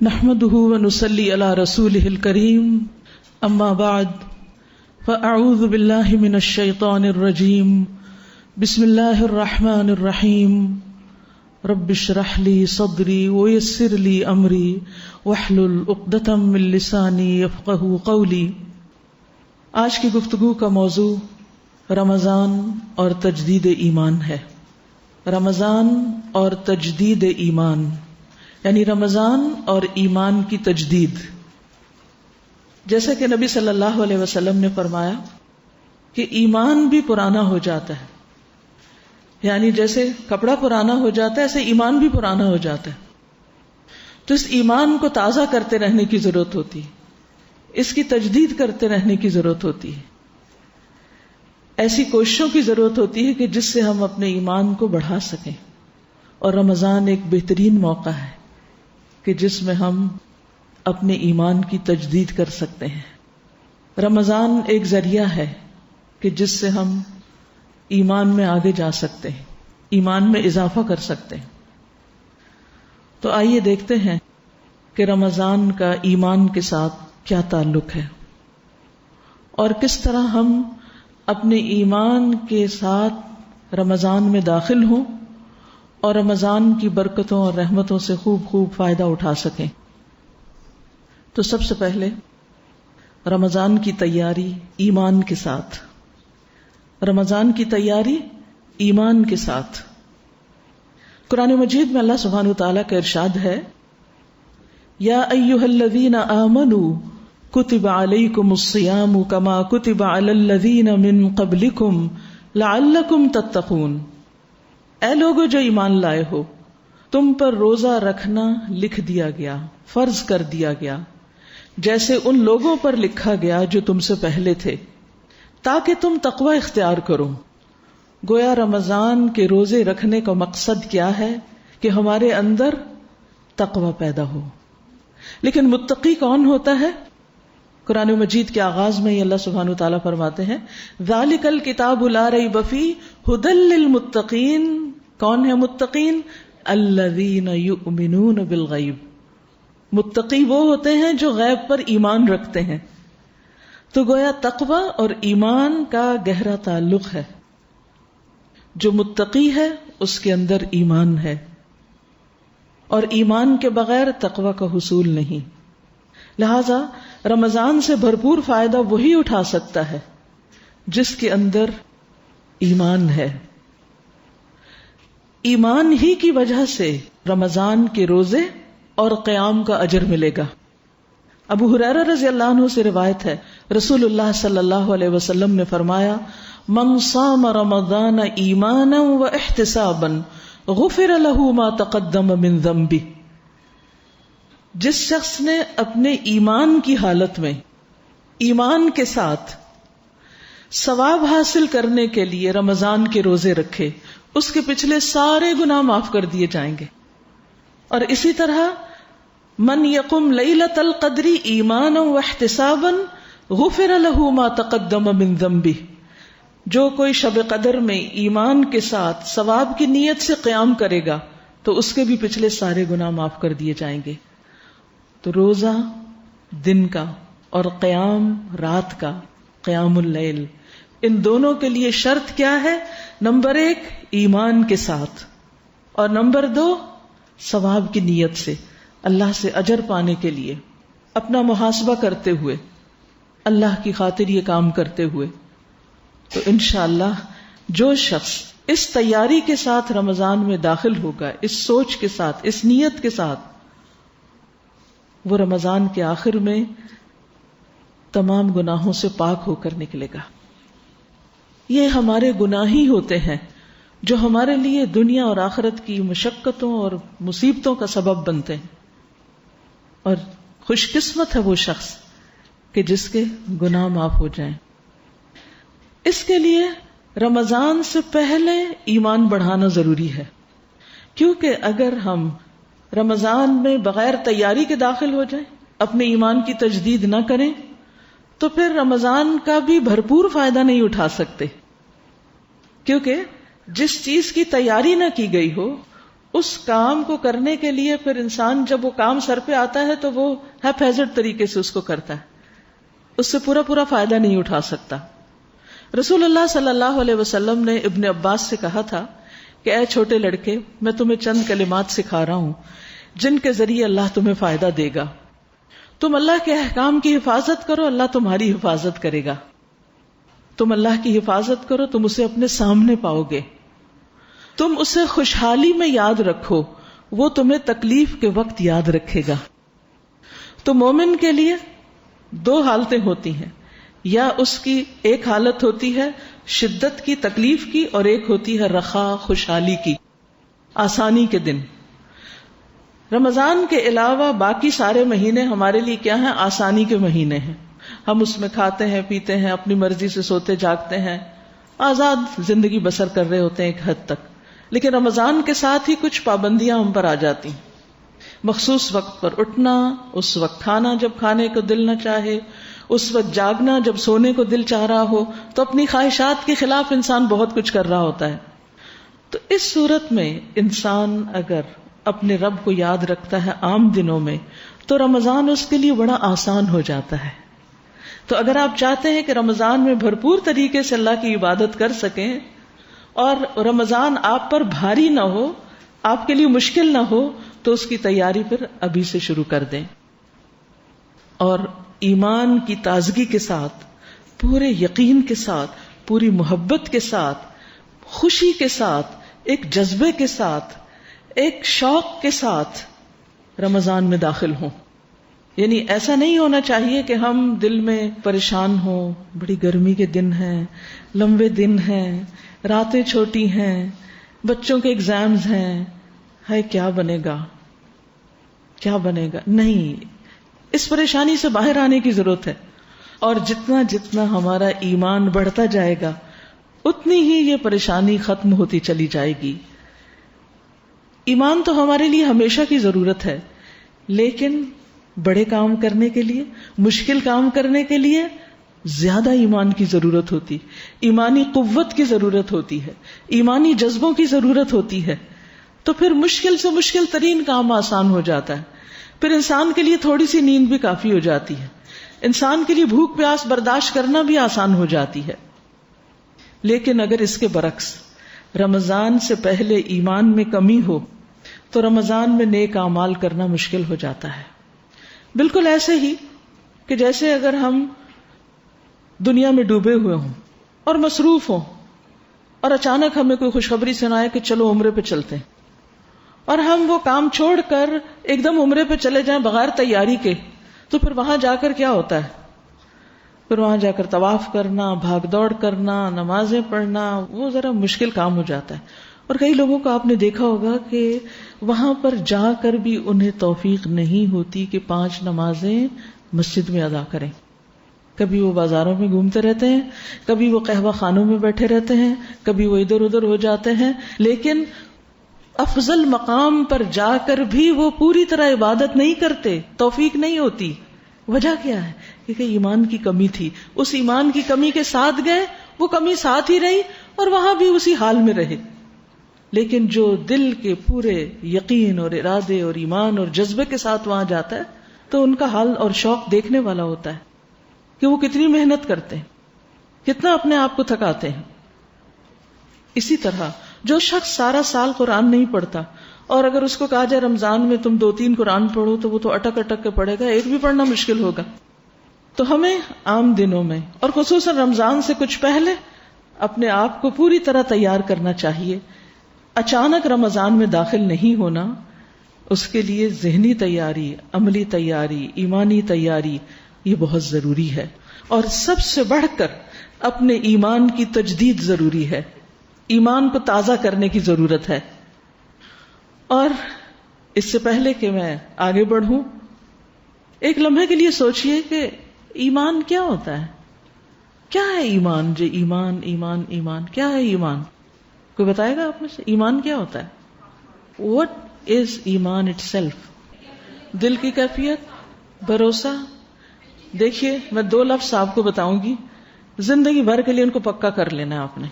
نحمده ونصلي على رسوله الكريم اما بعد فاعوذ بالله من الشيطان الرجيم بسم الله الرحمن الرحيم رب اشرح لي صدري ويسر لي امري واحلل عقدة من لساني يفقهوا قولي۔ آج کی گفتگو کا موضوع رمضان اور تجدید ایمان ہے۔ رمضان اور تجدید ایمان یعنی رمضان اور ایمان کی تجدید۔ جیسا کہ نبی صلی اللہ علیہ وسلم نے فرمایا کہ ایمان بھی پرانا ہو جاتا ہے، یعنی جیسے کپڑا پرانا ہو جاتا ہے ایسے ایمان بھی پرانا ہو جاتا ہے۔ تو اس ایمان کو تازہ کرتے رہنے کی ضرورت ہوتی ہے، اس کی تجدید کرتے رہنے کی ضرورت ہوتی ہے، ایسی کوششوں کی ضرورت ہوتی ہے کہ جس سے ہم اپنے ایمان کو بڑھا سکیں۔ اور رمضان ایک بہترین موقع ہے کہ جس میں ہم اپنے ایمان کی تجدید کر سکتے ہیں۔ رمضان ایک ذریعہ ہے کہ جس سے ہم ایمان میں آگے جا سکتے ہیں، ایمان میں اضافہ کر سکتے ہیں۔ تو آئیے دیکھتے ہیں کہ رمضان کا ایمان کے ساتھ کیا تعلق ہے اور کس طرح ہم اپنے ایمان کے ساتھ رمضان میں داخل ہوں اور رمضان کی برکتوں اور رحمتوں سے خوب فائدہ اٹھا سکیں۔ تو سب سے پہلے رمضان کی تیاری ایمان کے ساتھ، رمضان کی تیاری ایمان کے ساتھ۔ قرآن مجید میں اللہ سبحانہ وتعالیٰ کا ارشاد ہے، یا ایھا الذین آمنوا کتب علیکم الصیام کما کتب علی الذین من قبلکم لعلکم تتقون۔ اے لوگو جو ایمان لائے ہو، تم پر روزہ رکھنا لکھ دیا گیا، فرض کر دیا گیا، جیسے ان لوگوں پر لکھا گیا جو تم سے پہلے تھے، تاکہ تم تقوی اختیار کرو۔ گویا رمضان کے روزے رکھنے کا مقصد کیا ہے کہ ہمارے اندر تقوی پیدا ہو۔ لیکن متقی کون ہوتا ہے؟ قرآن مجید کے آغاز میں ہی اللہ سبحانہ وتعالیٰ فرماتے ہیں، ذالک الکتاب لا ریب فیہ ھدی للمتقین۔ کون ہے متقین؟ الذین یؤمنون بالغیب۔ متقی وہ ہوتے ہیں جو غیب پر ایمان رکھتے ہیں۔ تو گویا تقوی اور ایمان کا گہرا تعلق ہے۔ جو متقی ہے اس کے اندر ایمان ہے، اور ایمان کے بغیر تقوی کا حصول نہیں۔ لہذا رمضان سے بھرپور فائدہ وہی اٹھا سکتا ہے جس کے اندر ایمان ہے۔ ایمان ہی کی وجہ سے رمضان کے روزے اور قیام کا اجر ملے گا۔ ابو ہریرہ رضی اللہ عنہ سے روایت ہے، رسول اللہ صلی اللہ علیہ وسلم نے فرمایا، من صام رمضان ایمانا واحتسابا غفر له ما تقدم من ذنبہ۔ جس شخص نے اپنے ایمان کی حالت میں ایمان کے ساتھ ثواب حاصل کرنے کے لیے رمضان کے روزے رکھے، اس کے پچھلے سارے گناہ معاف کر دیے جائیں گے۔ اور اسی طرح من یقم لیلۃ القدر ایمانا واحتسابا غفر له ما تقدم من ذنبہ۔ جو کوئی شب قدر میں ایمان کے ساتھ ثواب کی نیت سے قیام کرے گا تو اس کے بھی پچھلے سارے گناہ معاف کر دیے جائیں گے۔ تو روزہ دن کا اور قیام رات کا، قیام اللیل، ان دونوں کے لیے شرط کیا ہے؟ نمبر 1 ایمان کے ساتھ، اور نمبر 2 ثواب کی نیت سے، اللہ سے اجر پانے کے لیے، اپنا محاسبہ کرتے ہوئے، اللہ کی خاطر یہ کام کرتے ہوئے۔ تو انشاءاللہ جو شخص اس تیاری کے ساتھ رمضان میں داخل ہوگا، اس سوچ کے ساتھ، اس نیت کے ساتھ، وہ رمضان کے آخر میں تمام گناہوں سے پاک ہو کر نکلے گا۔ یہ ہمارے گناہ ہی ہوتے ہیں جو ہمارے لیے دنیا اور آخرت کی مشقتوں اور مصیبتوں کا سبب بنتے ہیں، اور خوش قسمت ہے وہ شخص کہ جس کے گناہ معاف ہو جائیں۔ اس کے لیے رمضان سے پہلے ایمان بڑھانا ضروری ہے، کیونکہ اگر ہم رمضان میں بغیر تیاری کے داخل ہو جائیں، اپنے ایمان کی تجدید نہ کریں، تو پھر رمضان کا بھی بھرپور فائدہ نہیں اٹھا سکتے، کیونکہ جس چیز کی تیاری نہ کی گئی ہو اس کام کو کرنے کے لیے پھر انسان جب وہ کام سر پہ آتا ہے تو وہ ہیپیزڈ طریقے سے اس کو کرتا ہے، اس سے پورا فائدہ نہیں اٹھا سکتا. رسول اللہ صلی اللہ علیہ وسلم نے ابن عباس سے کہا تھا کہ اے چھوٹے لڑکے، میں تمہیں چند کلمات سکھا رہا ہوں جن کے ذریعے اللہ تمہیں فائدہ دے گا. تم اللہ کے احکام کی حفاظت کرو، اللہ تمہاری حفاظت کرے گا. تم اللہ کی حفاظت کرو، تم اسے اپنے سامنے پاؤ گے. تم اسے خوشحالی میں یاد رکھو، وہ تمہیں تکلیف کے وقت یاد رکھے گا. تو مومن کے لیے دو حالتیں ہوتی ہیں، یا اس کی ایک حالت ہوتی ہے شدت کی، تکلیف کی، اور ایک ہوتی ہے رخا، خوشحالی کی، آسانی کے دن. رمضان کے علاوہ باقی سارے مہینے ہمارے لیے کیا ہیں؟ آسانی کے مہینے ہیں. ہم اس میں کھاتے ہیں، پیتے ہیں، اپنی مرضی سے سوتے جاگتے ہیں، آزاد زندگی بسر کر رہے ہوتے ہیں ایک حد تک. لیکن رمضان کے ساتھ ہی کچھ پابندیاں ہم پر آ جاتی ہیں. مخصوص وقت پر اٹھنا، اس وقت کھانا جب کھانے کو دل نہ چاہے، اس وقت جاگنا جب سونے کو دل چاہ رہا ہو. تو اپنی خواہشات کے خلاف انسان بہت کچھ کر رہا ہوتا ہے. تو اس صورت میں انسان اگر اپنے رب کو یاد رکھتا ہے عام دنوں میں تو رمضان اس کے لیے بڑا آسان ہو جاتا ہے. تو اگر آپ چاہتے ہیں کہ رمضان میں بھرپور طریقے سے اللہ کی عبادت کر سکیں اور رمضان آپ پر بھاری نہ ہو، آپ کے لیے مشکل نہ ہو، تو اس کی تیاری پھر ابھی سے شروع کر دیں. اور ایمان کی تازگی کے ساتھ، پورے یقین کے ساتھ، پوری محبت کے ساتھ، خوشی کے ساتھ، ایک جذبے کے ساتھ، ایک شوق کے ساتھ رمضان میں داخل ہوں. یعنی ایسا نہیں ہونا چاہیے کہ ہم دل میں پریشان ہوں، بڑی گرمی کے دن ہیں، لمبے دن ہیں، راتیں چھوٹی ہیں، بچوں کے ایگزامز ہیں، ہے کیا بنے گا کیا بنے گا. نہیں، اس پریشانی سے باہر آنے کی ضرورت ہے. اور جتنا جتنا ہمارا ایمان بڑھتا جائے گا اتنی ہی یہ پریشانی ختم ہوتی چلی جائے گی. ایمان تو ہمارے لیے ہمیشہ کی ضرورت ہے، لیکن بڑے کام کرنے کے لیے، مشکل کام کرنے کے لیے زیادہ ایمان کی ضرورت ہوتی، ایمانی قوت کی ضرورت ہوتی ہے، ایمانی جذبوں کی ضرورت ہوتی ہے. تو پھر مشکل سے مشکل ترین کام آسان ہو جاتا ہے. پھر انسان کے لیے تھوڑی سی نیند بھی کافی ہو جاتی ہے، انسان کے لیے بھوک پیاس برداشت کرنا بھی آسان ہو جاتی ہے. لیکن اگر اس کے برعکس رمضان سے پہلے ایمان میں کمی ہو تو رمضان میں نیک اعمال کرنا مشکل ہو جاتا ہے. بالکل ایسے ہی کہ جیسے اگر ہم دنیا میں ڈوبے ہوئے ہوں اور مصروف ہوں اور اچانک ہمیں کوئی خوشخبری سنائے کہ چلو عمرے پہ چلتے ہیں، اور ہم وہ کام چھوڑ کر ایک دم عمرے پہ چلے جائیں بغیر تیاری کے، تو پھر وہاں جا کر کیا ہوتا ہے؟ پھر وہاں جا کر طواف کرنا، بھاگ دوڑ کرنا، نمازیں پڑھنا، وہ ذرا مشکل کام ہو جاتا ہے. اور کئی لوگوں کو آپ نے دیکھا ہوگا کہ وہاں پر جا کر بھی انہیں توفیق نہیں ہوتی کہ 5 نمازیں مسجد میں ادا کریں. کبھی وہ بازاروں میں گھومتے رہتے ہیں، کبھی وہ قہوہ خانوں میں بیٹھے رہتے ہیں، کبھی وہ ادھر ادھر ہو جاتے ہیں، لیکن افضل مقام پر جا کر بھی وہ پوری طرح عبادت نہیں کرتے، توفیق نہیں ہوتی. وجہ کیا ہے؟ کیونکہ ایمان کی کمی تھی. اس ایمان کی کمی کے ساتھ گئے، وہ کمی ساتھ ہی رہی اور وہاں بھی اسی حال میں رہے. لیکن جو دل کے پورے یقین اور ارادے اور ایمان اور جذبے کے ساتھ وہاں جاتا ہے تو ان کا حال اور شوق دیکھنے والا ہوتا ہے کہ وہ کتنی محنت کرتے ہیں، کتنا اپنے آپ کو تھکاتے ہیں. اسی طرح جو شخص سارا سال قرآن نہیں پڑھتا اور اگر اس کو کہا جائے رمضان میں تم 2-3 قرآن پڑھو تو وہ تو اٹک اٹک کے پڑھے گا، ایک بھی پڑھنا مشکل ہوگا. تو ہمیں عام دنوں میں اور خصوصاً رمضان سے کچھ پہلے اپنے آپ کو پوری طرح تیار کرنا چاہیے. اچانک رمضان میں داخل نہیں ہونا، اس کے لیے ذہنی تیاری، عملی تیاری، ایمانی تیاری یہ بہت ضروری ہے. اور سب سے بڑھ کر اپنے ایمان کی تجدید ضروری ہے، ایمان کو تازہ کرنے کی ضرورت ہے. اور اس سے پہلے کہ میں آگے بڑھوں، ایک لمحے کے لیے سوچئے کہ ایمان کیا ہوتا ہے؟ کیا ہے ایمان؟ جو ایمان ایمان ایمان کیا ہے ایمان؟ کوئی بتائے گا آپ میں سے ایمان کیا ہوتا ہے؟ What is ایمان itself؟ دل کی کیفیت، بھروسہ. دیکھیے میں 2 لفظ آپ کو بتاؤں گی، زندگی بھر کے لیے ان کو پکا کر لینا ہے آپ نے.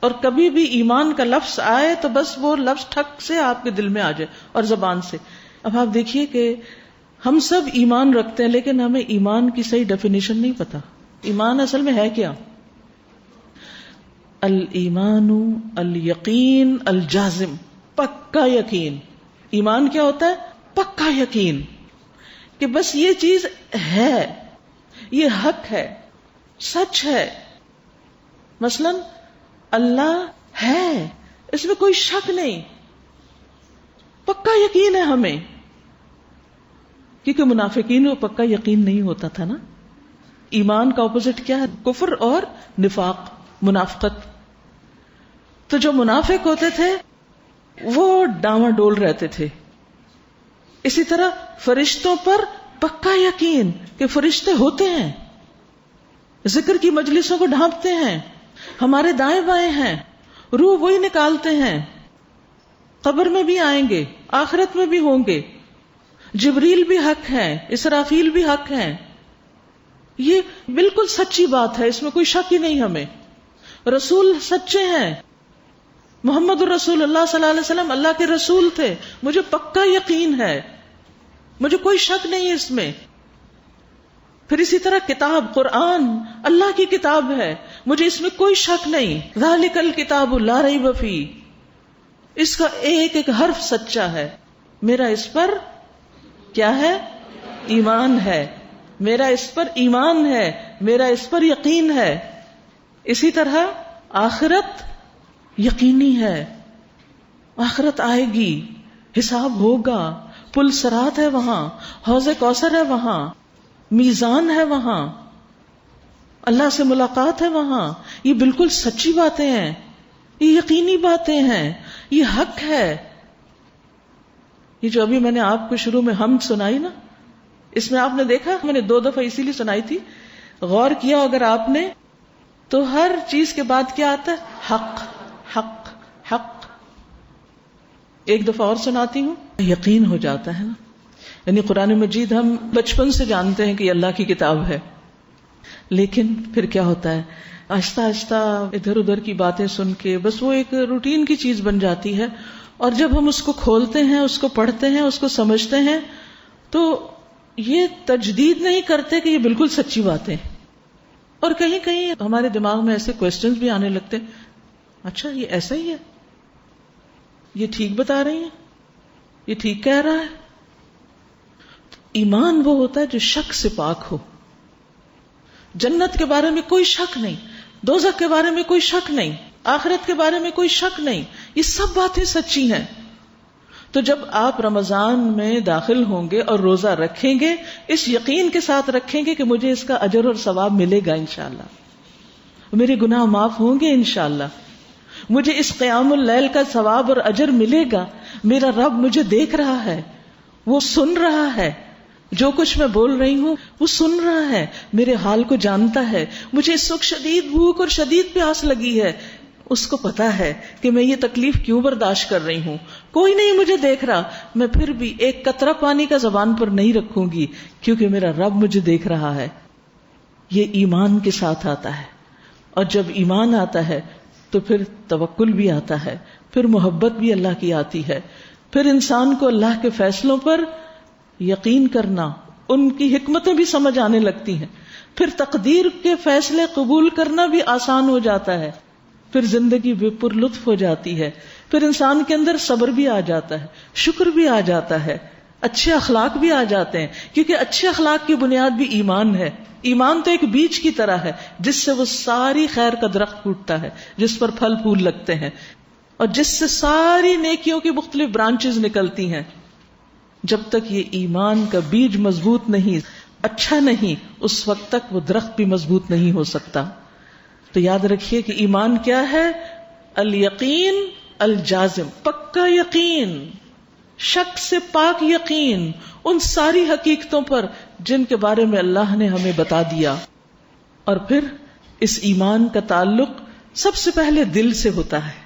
اور کبھی بھی ایمان کا لفظ آئے تو بس وہ لفظ ٹھک سے آپ کے دل میں آ جائے اور زبان سے. اب آپ دیکھیے کہ ہم سب ایمان رکھتے ہیں لیکن ہمیں ایمان کی صحیح ڈیفینیشن نہیں پتا. ایمان اصل میں ہے کیا؟ الایمان الیقین الجازم، پکا یقین. ایمان کیا ہوتا ہے؟ پکا یقین کہ بس یہ چیز ہے، یہ حق ہے، سچ ہے. مثلا اللہ ہے، اس میں کوئی شک نہیں، پکا یقین ہے ہمیں. کیونکہ منافقین کو پکا یقین نہیں ہوتا تھا نا. ایمان کا اپوزٹ کیا ہے؟ کفر اور نفاق، منافقت. تو جو منافق ہوتے تھے وہ ڈاواں ڈول رہتے تھے. اسی طرح فرشتوں پر پکا یقین کہ فرشتے ہوتے ہیں، ذکر کی مجلسوں کو ڈھانپتے ہیں، ہمارے دائیں بائیں ہیں، روح وہی نکالتے ہیں، قبر میں بھی آئیں گے، آخرت میں بھی ہوں گے. جبریل بھی حق ہے، اسرافیل بھی حق ہیں. یہ بالکل سچی بات ہے، اس میں کوئی شک ہی نہیں. ہمیں رسول سچے ہیں، محمد الرسول اللہ صلی اللہ علیہ وسلم اللہ کے رسول تھے، مجھے پکا یقین ہے، مجھے کوئی شک نہیں اس میں. پھر اسی طرح کتاب قرآن اللہ کی کتاب ہے، مجھے اس میں کوئی شک نہیں. ذالک الکتاب لا ریب فیہ، اس کا ایک ایک حرف سچا ہے. میرا اس پر کیا ہے؟ ایمان ہے. میرا اس پر ایمان ہے، میرا اس پر یقین ہے. اسی طرح آخرت یقینی ہے، آخرت آئے گی، حساب ہوگا، پل صراط ہے وہاں، حوض کوثر ہے وہاں، میزان ہے وہاں، اللہ سے ملاقات ہے وہاں. یہ بالکل سچی باتیں ہیں، یہ یقینی باتیں ہیں، یہ حق ہے. یہ جو ابھی میں نے آپ کو شروع میں حمد سنائی نا، اس میں آپ نے دیکھا میں نے 2 دفعہ اسی لیے سنائی تھی، غور کیا اگر آپ نے تو ہر چیز کے بعد کیا آتا ہے؟ حق حق حق. ایک دفعہ اور سناتی ہوں، یقین ہو جاتا ہے نا. یعنی قرآن مجید ہم بچپن سے جانتے ہیں کہ یہ اللہ کی کتاب ہے، لیکن پھر کیا ہوتا ہے آہستہ آہستہ ادھر ادھر کی باتیں سن کے بس وہ ایک روٹین کی چیز بن جاتی ہے. اور جب ہم اس کو کھولتے ہیں، اس کو پڑھتے ہیں، اس کو سمجھتے ہیں تو یہ تجدید نہیں کرتے کہ یہ بالکل سچی باتیں. اور کہیں کہیں ہمارے دماغ میں ایسے کوسچنز بھی آنے لگتے ہیں، اچھا یہ ایسا ہی ہے، یہ ٹھیک بتا رہی ہیں، یہ ٹھیک کہہ رہا ہے. ایمان وہ ہوتا ہے جو شک سے پاک ہو. جنت کے بارے میں کوئی شک نہیں، دوزخ کے بارے میں کوئی شک نہیں، آخرت کے بارے میں کوئی شک نہیں، یہ سب باتیں سچی ہیں. تو جب آپ رمضان میں داخل ہوں گے اور روزہ رکھیں گے، اس یقین کے ساتھ رکھیں گے کہ مجھے اس کا اجر اور ثواب ملے گا انشاءاللہ، میرے گناہ معاف ہوں گے انشاءاللہ، مجھے اس قیام اللیل کا ثواب اور اجر ملے گا، میرا رب مجھے دیکھ رہا ہے، وہ سن رہا ہے، جو کچھ میں بول رہی ہوں وہ سن رہا ہے، میرے حال کو جانتا ہے، مجھے اس وقت شدید بھوک اور شدید پیاس لگی ہے، اس کو پتا ہے کہ میں یہ تکلیف کیوں برداشت کر رہی ہوں، کوئی نہیں مجھے دیکھ رہا، میں پھر بھی ایک قطرہ پانی کا زبان پر نہیں رکھوں گی کیونکہ میرا رب مجھے دیکھ رہا ہے. یہ ایمان کے ساتھ آتا ہے. اور جب ایمان آتا ہے تو پھر توکل بھی آتا ہے، پھر محبت بھی اللہ کی آتی ہے، پھر انسان کو اللہ کے فیصلوں پر یقین کرنا، ان کی حکمتیں بھی سمجھ آنے لگتی ہیں، پھر تقدیر کے فیصلے قبول کرنا بھی آسان ہو جاتا ہے، پھر زندگی بے پر لطف ہو جاتی ہے، پھر انسان کے اندر صبر بھی آ جاتا ہے، شکر بھی آ جاتا ہے، اچھے اخلاق بھی آ جاتے ہیں، کیونکہ اچھے اخلاق کی بنیاد بھی ایمان ہے. ایمان تو ایک بیج کی طرح ہے جس سے وہ ساری خیر کا درخت پھوٹتا ہے، جس پر پھل پھول لگتے ہیں اور جس سے ساری نیکیوں کی مختلف برانچز نکلتی ہیں. جب تک یہ ایمان کا بیج مضبوط نہیں، اچھا نہیں، اس وقت تک وہ درخت بھی مضبوط نہیں ہو سکتا. تو یاد رکھیے کہ ایمان کیا ہے؟ الیقین الجازم، پکا یقین، شک سے پاک یقین ان ساری حقیقتوں پر جن کے بارے میں اللہ نے ہمیں بتا دیا. اور پھر اس ایمان کا تعلق سب سے پہلے دل سے ہوتا ہے.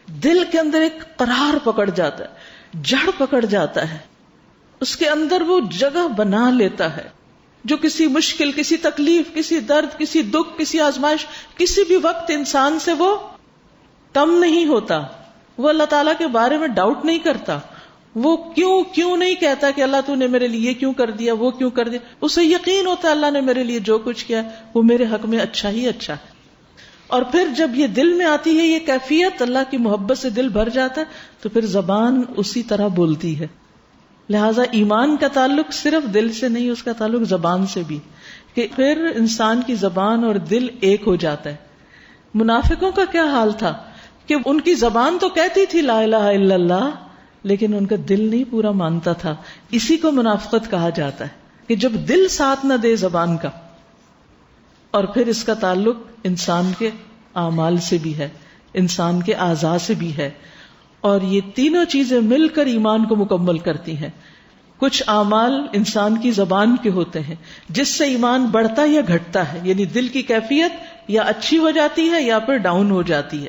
دل کے اندر ایک قرار پکڑ جاتا ہے، جڑ پکڑ جاتا ہے، اس کے اندر وہ جگہ بنا لیتا ہے جو کسی مشکل، کسی تکلیف، کسی درد، کسی دکھ، کسی آزمائش، کسی بھی وقت انسان سے وہ کم نہیں ہوتا، وہ اللہ تعالیٰ کے بارے میں ڈاؤٹ نہیں کرتا، وہ کیوں نہیں کہتا کہ اللہ تو نے میرے لیے کیوں کر دیا، وہ کیوں کر دیا. اسے یقین ہوتا ہے اللہ نے میرے لیے جو کچھ کیا وہ میرے حق میں اچھا ہی اچھا ہے. اور پھر جب یہ دل میں آتی ہے یہ کیفیت، اللہ کی محبت سے دل بھر جاتا ہے، تو پھر زبان اسی طرح بولتی ہے. لہذا ایمان کا تعلق صرف دل سے نہیں، اس کا تعلق زبان سے بھی، کہ پھر انسان کی زبان اور دل ایک ہو جاتا ہے. منافقوں کا کیا حال تھا کہ ان کی زبان تو کہتی تھی لا الہ الا اللہ، لیکن ان کا دل نہیں پورا مانتا تھا. اسی کو منافقت کہا جاتا ہے کہ جب دل ساتھ نہ دے زبان کا. اور پھر اس کا تعلق انسان کے اعمال سے بھی ہے، انسان کے اعضاء سے بھی ہے، اور یہ تینوں چیزیں مل کر ایمان کو مکمل کرتی ہیں. کچھ اعمال انسان کی زبان کے ہوتے ہیں جس سے ایمان بڑھتا یا گھٹتا ہے، یعنی دل کی کیفیت یا اچھی ہو جاتی ہے یا پھر ڈاؤن ہو جاتی ہے.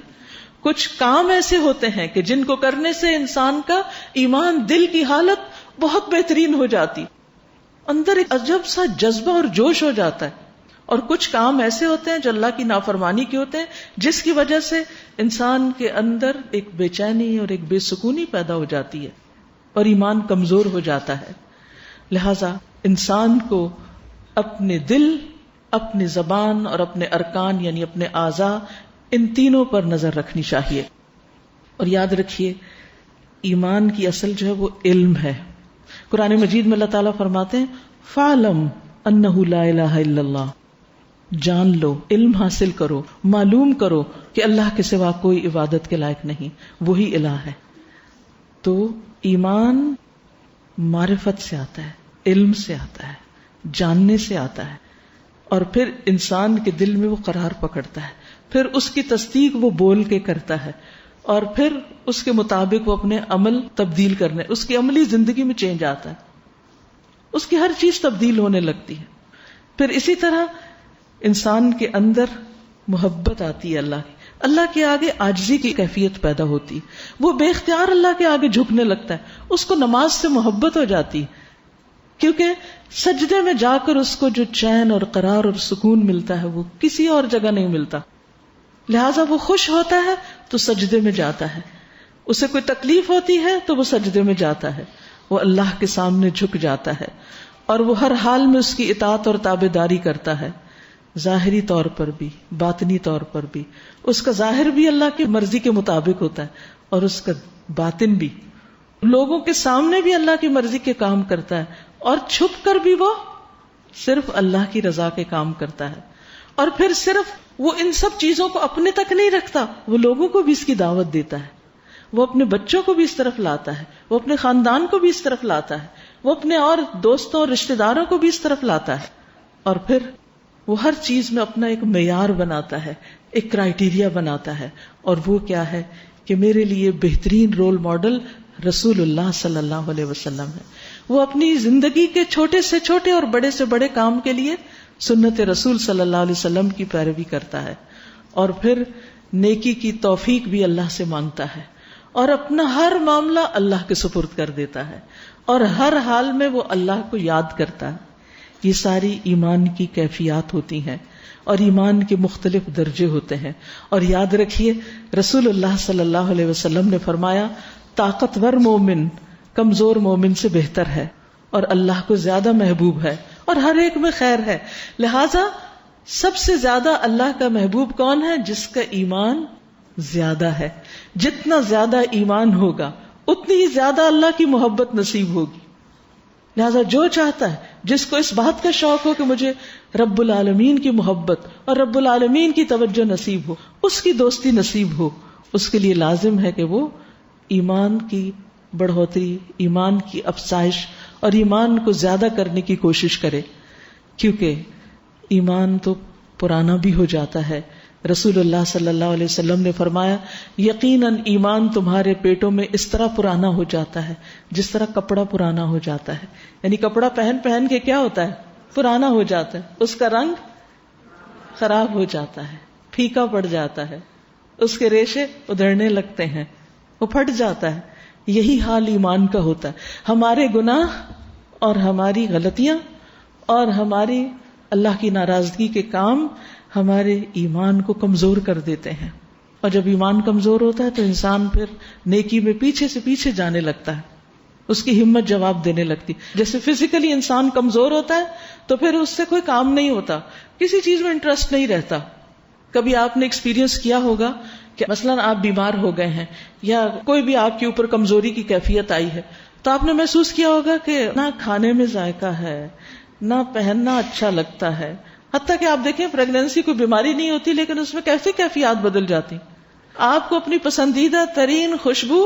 کچھ کام ایسے ہوتے ہیں کہ جن کو کرنے سے انسان کا ایمان، دل کی حالت بہت بہترین ہو جاتی، اندر ایک عجب سا جذبہ اور جوش ہو جاتا ہے. اور کچھ کام ایسے ہوتے ہیں جو اللہ کی نافرمانی کے ہوتے ہیں جس کی وجہ سے انسان کے اندر ایک بے چینی اور ایک بے سکونی پیدا ہو جاتی ہے اور ایمان کمزور ہو جاتا ہے. لہذا انسان کو اپنے دل، اپنی زبان اور اپنے ارکان یعنی اپنے اعضاء، ان تینوں پر نظر رکھنی چاہیے. اور یاد رکھیے ایمان کی اصل جو ہے وہ علم ہے. قرآن مجید میں اللہ تعالیٰ فرماتے ہیں فَعْلَمْ أَنَّهُ لَا إِلَهَ إِلَّا اللَّهُ، جان لو، علم حاصل کرو، معلوم کرو کہ اللہ کے سوا کوئی عبادت کے لائق نہیں، وہی الہ ہے. تو ایمان معرفت سے آتا ہے، علم سے آتا ہے، جاننے سے آتا ہے، اور پھر انسان کے دل میں وہ قرار پکڑتا ہے، پھر اس کی تصدیق وہ بول کے کرتا ہے، اور پھر اس کے مطابق وہ اپنے عمل تبدیل کرنے، اس کی عملی زندگی میں چینج آتا ہے، اس کی ہر چیز تبدیل ہونے لگتی ہے. پھر اسی طرح انسان کے اندر محبت آتی ہے اللہ کے آگے عاجزی کی کیفیت پیدا ہوتی، وہ بے اختیار اللہ کے آگے جھکنے لگتا ہے، اس کو نماز سے محبت ہو جاتی، کیونکہ سجدے میں جا کر اس کو جو چین اور قرار اور سکون ملتا ہے وہ کسی اور جگہ نہیں ملتا. لہذا وہ خوش ہوتا ہے تو سجدے میں جاتا ہے، اسے کوئی تکلیف ہوتی ہے تو وہ سجدے میں جاتا ہے، وہ اللہ کے سامنے جھک جاتا ہے، اور وہ ہر حال میں اس کی اطاعت اور تابعداری کرتا ہے، ظاہری طور پر بھی باطنی طور پر بھی. اس کا ظاہر بھی اللہ کی مرضی کے مطابق ہوتا ہے اور اس کا باطن بھی لوگوں کے سامنے بھی اللہ کی مرضی کے کام کرتا ہے، اور چھپ کر بھی وہ صرف اللہ کی رضا کے کام کرتا ہے. اور پھر صرف وہ ان سب چیزوں کو اپنے تک نہیں رکھتا، وہ لوگوں کو بھی اس کی دعوت دیتا ہے، وہ اپنے بچوں کو بھی اس طرف لاتا ہے، وہ اپنے خاندان کو بھی اس طرف لاتا ہے، وہ اپنے اور دوستوں اور رشتہ داروں کو بھی اس طرف لاتا ہے. اور پھر وہ ہر چیز میں اپنا ایک معیار بناتا ہے، ایک کرائیٹیریا بناتا ہے، اور وہ کیا ہے کہ میرے لیے بہترین رول ماڈل رسول اللہ صلی اللہ علیہ وسلم ہے. وہ اپنی زندگی کے چھوٹے سے چھوٹے اور بڑے سے بڑے کام کے لیے سنت رسول صلی اللہ علیہ وسلم کی پیروی کرتا ہے، اور پھر نیکی کی توفیق بھی اللہ سے مانگتا ہے، اور اپنا ہر معاملہ اللہ کے سپرد کر دیتا ہے، اور ہر حال میں وہ اللہ کو یاد کرتا ہے. یہ ساری ایمان کی کیفیات ہوتی ہیں، اور ایمان کے مختلف درجے ہوتے ہیں. اور یاد رکھیے رسول اللہ صلی اللہ علیہ وسلم نے فرمایا طاقتور مومن کمزور مومن سے بہتر ہے، اور اللہ کو زیادہ محبوب ہے، اور ہر ایک میں خیر ہے. لہذا سب سے زیادہ اللہ کا محبوب کون ہے؟ جس کا ایمان زیادہ ہے. جتنا زیادہ ایمان ہوگا اتنی ہی زیادہ اللہ کی محبت نصیب ہوگی. لہذا جو چاہتا ہے، جس کو اس بات کا شوق ہو کہ مجھے رب العالمین کی محبت اور رب العالمین کی توجہ نصیب ہو، اس کی دوستی نصیب ہو، اس کے لیے لازم ہے کہ وہ ایمان کی بڑھوتری، ایمان کی افزائش اور ایمان کو زیادہ کرنے کی کوشش کرے، کیونکہ ایمان تو پرانا بھی ہو جاتا ہے. رسول اللہ صلی اللہ علیہ وسلم نے فرمایا یقیناً ایمان تمہارے پیٹوں میں اس طرح پرانا ہو جاتا ہے جس طرح کپڑا پرانا ہو جاتا ہے. یعنی کپڑا پہن پہن کے کیا ہوتا ہے؟ پرانا ہو جاتا ہے، اس کا رنگ خراب ہو جاتا ہے، پھیکا پڑ جاتا ہے، اس کے ریشے ادھڑنے لگتے ہیں، وہ پھٹ جاتا ہے. یہی حال ایمان کا ہوتا ہے. ہمارے گناہ اور ہماری غلطیاں اور ہماری اللہ کی ناراضگی کے کام ہمارے ایمان کو کمزور کر دیتے ہیں. اور جب ایمان کمزور ہوتا ہے تو انسان پھر نیکی میں پیچھے سے پیچھے جانے لگتا ہے، اس کی ہمت جواب دینے لگتی. جیسے فزیکلی انسان کمزور ہوتا ہے تو پھر اس سے کوئی کام نہیں ہوتا، کسی چیز میں انٹرسٹ نہیں رہتا. کبھی آپ نے ایکسپیرینس کیا ہوگا کہ مثلاً آپ بیمار ہو گئے ہیں یا کوئی بھی آپ کے اوپر کمزوری کی کیفیت آئی ہے، تو آپ نے محسوس کیا ہوگا کہ نہ کھانے میں ذائقہ ہے، نہ پہننا اچھا لگتا ہے. حتیٰ کہ آپ دیکھیں پریگنینسی کوئی بیماری نہیں ہوتی لیکن اس میں کیسی کیفیات بدل جاتی. آپ کو اپنی پسندیدہ ترین خوشبو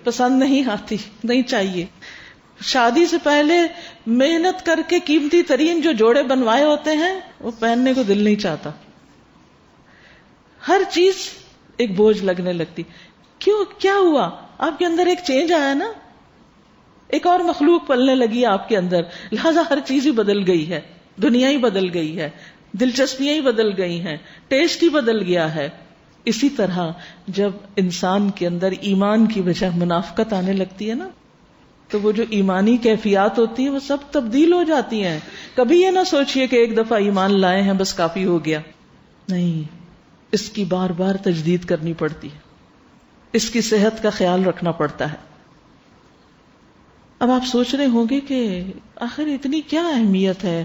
پسند نہیں آتی، نہیں چاہیے. شادی سے پہلے محنت کر کے قیمتی ترین جو جوڑے بنوائے ہوتے ہیں وہ پہننے کو دل نہیں چاہتا. ہر چیز ایک بوجھ لگنے لگتی. کیوں؟ کیا ہوا؟ آپ کے اندر ایک چینج آیا نا، ایک اور مخلوق پلنے لگی آپ کے اندر، لہذا ہر چیز ہی بدل گئی ہے، دنیا ہی بدل گئی ہے، دلچسپیاں ہی بدل گئی ہیں، ٹیسٹ ہی بدل گیا ہے. اسی طرح جب انسان کے اندر ایمان کی وجہ منافقت آنے لگتی ہے نا، تو وہ جو ایمانی کیفیات ہوتی ہیں وہ سب تبدیل ہو جاتی ہیں. کبھی یہ نہ سوچئے کہ ایک دفعہ ایمان لائے ہیں بس کافی ہو گیا، نہیں، اس کی بار بار تجدید کرنی پڑتی ہے، اس کی صحت کا خیال رکھنا پڑتا ہے. اب آپ سوچ رہے ہوں گے کہ آخر اتنی کیا اہمیت ہے،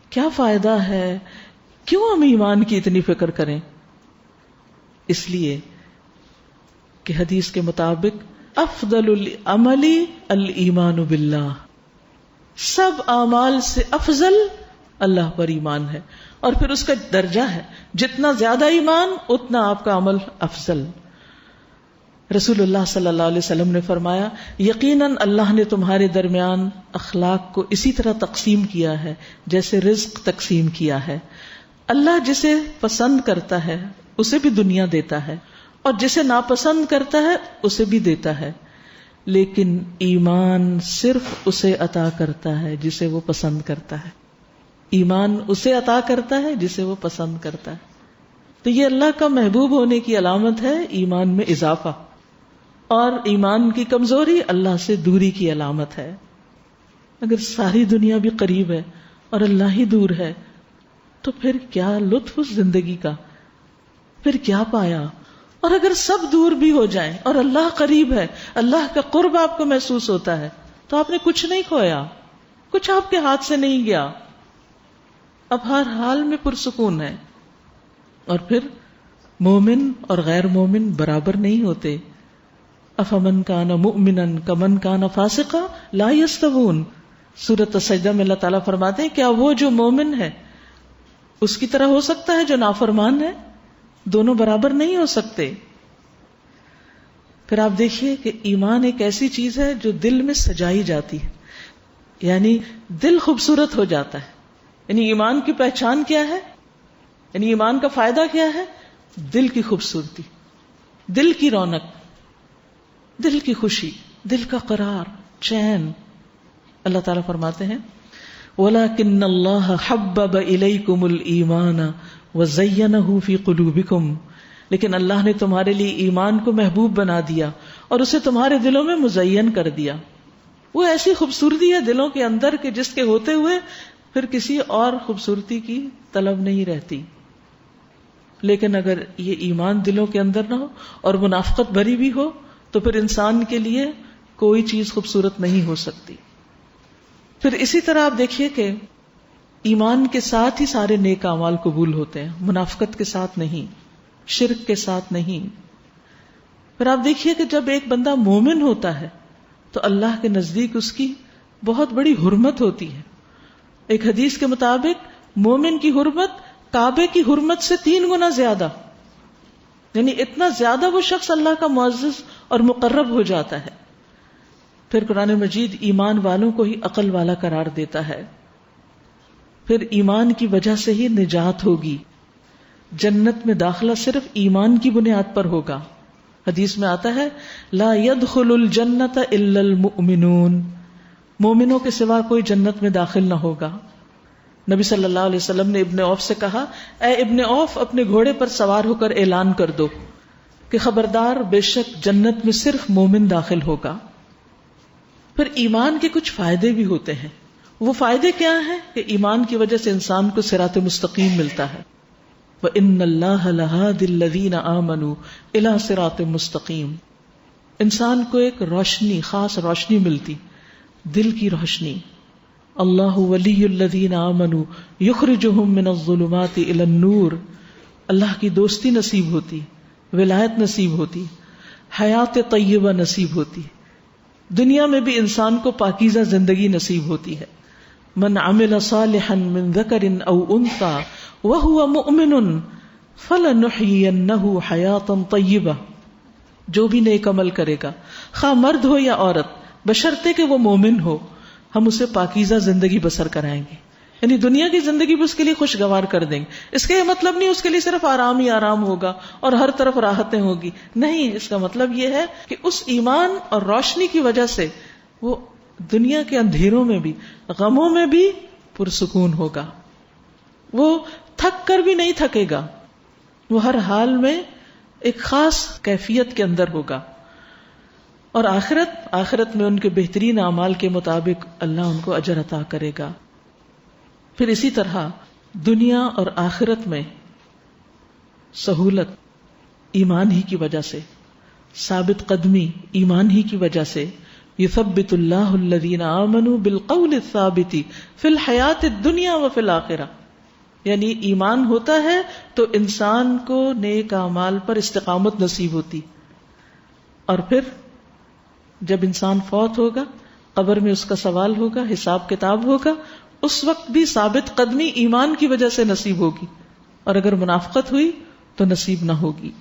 کیا فائدہ ہے، کیوں ہم ایمان کی اتنی فکر کریں؟ اس لیے کہ حدیث کے مطابق افضل العمل الایمان باللہ، سب اعمال سے افضل اللہ پر ایمان ہے. اور پھر اس کا درجہ ہے، جتنا زیادہ ایمان اتنا آپ کا عمل افضل. رسول اللہ صلی اللہ علیہ وسلم نے فرمایا، یقیناً اللہ نے تمہارے درمیان اخلاق کو اسی طرح تقسیم کیا ہے جیسے رزق تقسیم کیا ہے. اللہ جسے پسند کرتا ہے اسے بھی دنیا دیتا ہے اور جسے ناپسند کرتا ہے اسے بھی دیتا ہے، لیکن ایمان صرف اسے عطا کرتا ہے جسے وہ پسند کرتا ہے. ایمان اسے عطا کرتا ہے جسے وہ پسند کرتا ہے. تو یہ اللہ کا محبوب ہونے کی علامت ہے، ایمان میں اضافہ. اور ایمان کی کمزوری اللہ سے دوری کی علامت ہے. اگر ساری دنیا بھی قریب ہے اور اللہ ہی دور ہے تو پھر کیا لطف اس زندگی کا، پھر کیا پایا؟ اور اگر سب دور بھی ہو جائیں اور اللہ قریب ہے، اللہ کا قرب آپ کو محسوس ہوتا ہے، تو آپ نے کچھ نہیں کھویا، کچھ آپ کے ہاتھ سے نہیں گیا، اب ہر حال میں پرسکون ہے. اور پھر مومن اور غیر مومن برابر نہیں ہوتے. افمن کان مؤمنا کمن کان فاسقا لا یستوون. سورۃ السجدہ میں اللہ تعالیٰ فرماتے ہیں کیا وہ جو مومن ہے اس کی طرح ہو سکتا ہے جو نافرمان ہے؟ دونوں برابر نہیں ہو سکتے. پھر آپ دیکھیے کہ ایمان ایک ایسی چیز ہے جو دل میں سجائی جاتی ہے، یعنی دل خوبصورت ہو جاتا ہے. یعنی ایمان کی پہچان کیا ہے، یعنی ایمان کا فائدہ کیا ہے؟ دل کی خوبصورتی، دل کی رونق، دل کی خوشی، دل کا قرار، چین. اللہ تعالیٰ فرماتے ہیں وَلَكِنَّ اللَّهَ حَبَّبَ إِلَيْكُمُ الْإِيمَانَ وَزَيَّنَهُ فِي قُلُوبِكُمْ، لیکن اللہ نے تمہارے لیے ایمان کو محبوب بنا دیا اور اسے تمہارے دلوں میں مزین کر دیا. وہ ایسی خوبصورتی ہے دلوں کے اندر کہ جس کے ہوتے ہوئے پھر کسی اور خوبصورتی کی طلب نہیں رہتی. لیکن اگر یہ ایمان دلوں کے اندر نہ ہو اور منافقت بھری بھی ہو تو پھر انسان کے لیے کوئی چیز خوبصورت نہیں ہو سکتی. پھر اسی طرح آپ دیکھیے کہ ایمان کے ساتھ ہی سارے نیک اعمال قبول ہوتے ہیں، منافقت کے ساتھ نہیں، شرک کے ساتھ نہیں. پھر آپ دیکھیے کہ جب ایک بندہ مومن ہوتا ہے تو اللہ کے نزدیک اس کی بہت بڑی حرمت ہوتی ہے. ایک حدیث کے مطابق مومن کی حرمت کعبے کی حرمت سے 3 گنا زیادہ، یعنی اتنا زیادہ وہ شخص اللہ کا معزز اور مقرب ہو جاتا ہے. پھر قرآن مجید ایمان والوں کو ہی عقل والا قرار دیتا ہے. پھر ایمان کی وجہ سے ہی نجات ہوگی. جنت میں داخلہ صرف ایمان کی بنیاد پر ہوگا. حدیث میں آتا ہے لا يدخل الجنت الا المؤمنون، مومنوں کے سوا کوئی جنت میں داخل نہ ہوگا. نبی صلی اللہ علیہ وسلم نے ابن عوف سے کہا اے ابن عوف اپنے گھوڑے پر سوار ہو کر اعلان کر دو کہ خبردار بے شک جنت میں صرف مومن داخل ہوگا. پھر ایمان کے کچھ فائدے بھی ہوتے ہیں. وہ فائدے کیا ہیں کہ ایمان کی وجہ سے انسان کو صراط مستقیم ملتا ہے. وَإِنَّ اللَّهَ لَهَادِ الَّذِينَ آمَنُوا إِلَى صِرَاطٍ مُسْتَقِيمٍ. انسان کو ایک روشنی، خاص روشنی ملتی، دل کی روشنی. اللہ ولی الذین آمنوا یخرجہم من الظلمات الی النور. اللہ کی دوستی نصیب ہوتی، ولایت نصیب ہوتی، حیات طیبہ نصیب ہوتی، دنیا میں بھی انسان کو پاکیزہ زندگی نصیب ہوتی ہے. من عمل صالحا من ذکر او انثى وهو مؤمن فلنحیینہ حیاتا طیبہ. جو بھی نیک عمل کرے گا، خواہ مرد ہو یا عورت، بشرطے کہ وہ مومن ہو، ہم اسے پاکیزہ زندگی بسر کرائیں گے. یعنی دنیا کی زندگی بھی اس کے لیے خوشگوار کر دیں گے. اس کا یہ مطلب نہیں اس کے لیے صرف آرام ہی آرام ہوگا اور ہر طرف راحتیں ہوگی، نہیں. اس کا مطلب یہ ہے کہ اس ایمان اور روشنی کی وجہ سے وہ دنیا کے اندھیروں میں بھی، غموں میں بھی پرسکون ہوگا. وہ تھک کر بھی نہیں تھکے گا، وہ ہر حال میں ایک خاص کیفیت کے اندر ہوگا. اور آخرت میں ان کے بہترین اعمال کے مطابق اللہ ان کو اجر عطا کرے گا. پھر اسی طرح دنیا اور آخرت میں سہولت ایمان ہی کی وجہ سے، ثابت قدمی ایمان ہی کی وجہ سے. یثبت اللہ الذین آمنوا بالقول الثابت فی الحیات الدنیا وفی الآخرہ. یعنی ایمان ہوتا ہے تو انسان کو نیک اعمال پر استقامت نصیب ہوتی، اور پھر جب انسان فوت ہوگا، قبر میں اس کا سوال ہوگا، حساب کتاب ہوگا، اس وقت بھی ثابت قدمی ایمان کی وجہ سے نصیب ہوگی، اور اگر منافقت ہوئی تو نصیب نہ ہوگی.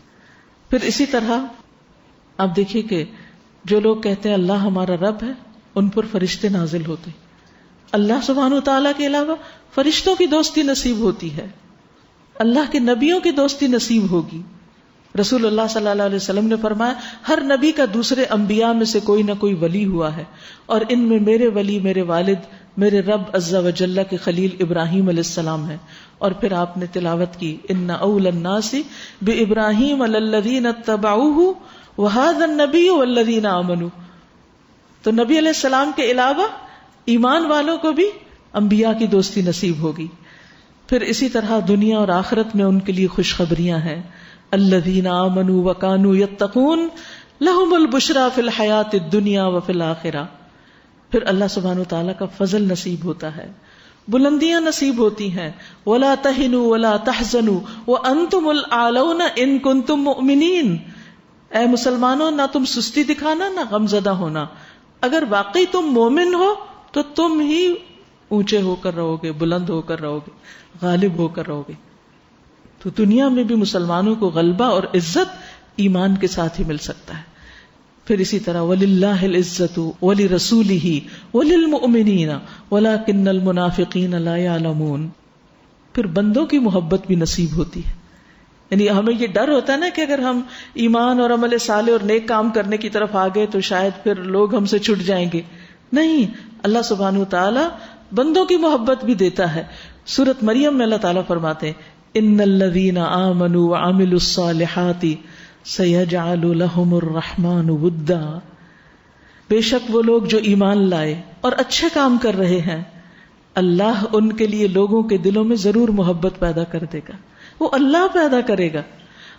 پھر اسی طرح آپ دیکھیے کہ جو لوگ کہتے ہیں اللہ ہمارا رب ہے، ان پر فرشتے نازل ہوتے. اللہ سبحانہ وتعالیٰ کے علاوہ فرشتوں کی دوستی نصیب ہوتی ہے، اللہ کے نبیوں کی دوستی نصیب ہوگی. رسول اللہ صلی اللہ علیہ وسلم نے فرمایا ہر نبی کا دوسرے انبیاء میں سے کوئی نہ کوئی ولی ہوا ہے، اور ان میں میرے ولی میرے والد میرے رب عز و جل کے خلیل ابراہیم علیہ السلام ہے. اور پھر آپ نے تلاوت کی ان اول الناس بابراہیم الذین اتبعوہ وہذا النبی والذین آمنوا. تو نبی علیہ السلام کے علاوہ ایمان والوں کو بھی انبیاء کی دوستی نصیب ہوگی. پھر اسی طرح دنیا اور آخرت میں ان کے لیے خوشخبریاں ہیں. الذین آمنوا وکانوا یتقون لہم البشریٰ فی الحیاۃ الدنیا وفی الآخرہ. پھر اللہ سبحانہ وتعالیٰ کا فضل نصیب ہوتا ہے، بلندیاں نصیب ہوتی ہیں. ولا تہنوا ولا تحزنوا وانتم الاعلون ان کنتم مؤمنین. اے مسلمانوں، نہ تم سستی دکھانا نہ غم زدہ ہونا، اگر واقعی تم مومن ہو تو تم ہی اونچے ہو کر رہو گے، بلند ہو کر رہو گے، غالب ہو کر رہو گے. تو دنیا میں بھی مسلمانوں کو غلبہ اور عزت ایمان کے ساتھ ہی مل سکتا ہے. پھر اسی طرح وَلِلَّهِ الْعِزَّةُ وَلِرَسُولِهِ وَلِلْمُؤْمِنِينَ وَلَكِنَّ الْمُنَافِقِينَ لَا يَعْلَمُونَ. پھر بندوں کی محبت بھی نصیب ہوتی ہے. یعنی ہمیں یہ ڈر ہوتا ہے نا کہ اگر ہم ایمان اور عمل صالح اور نیک کام کرنے کی طرف آ گئے تو شاید پھر لوگ ہم سے چھٹ جائیں گے. نہیں، اللہ سبحانہ وتعالی بندوں کی محبت بھی دیتا ہے. سورۃ مریم میں اللہ تعالیٰ فرماتے ہیں ان الذین آمنوا وعملوا الصالحات سیجعل لهم الرحمن ودا. بے شک وہ لوگ جو ایمان لائے اور اچھے کام کر رہے ہیں، اللہ ان کے لیے لوگوں کے دلوں میں ضرور محبت پیدا کر دے گا. وہ اللہ پیدا کرے گا.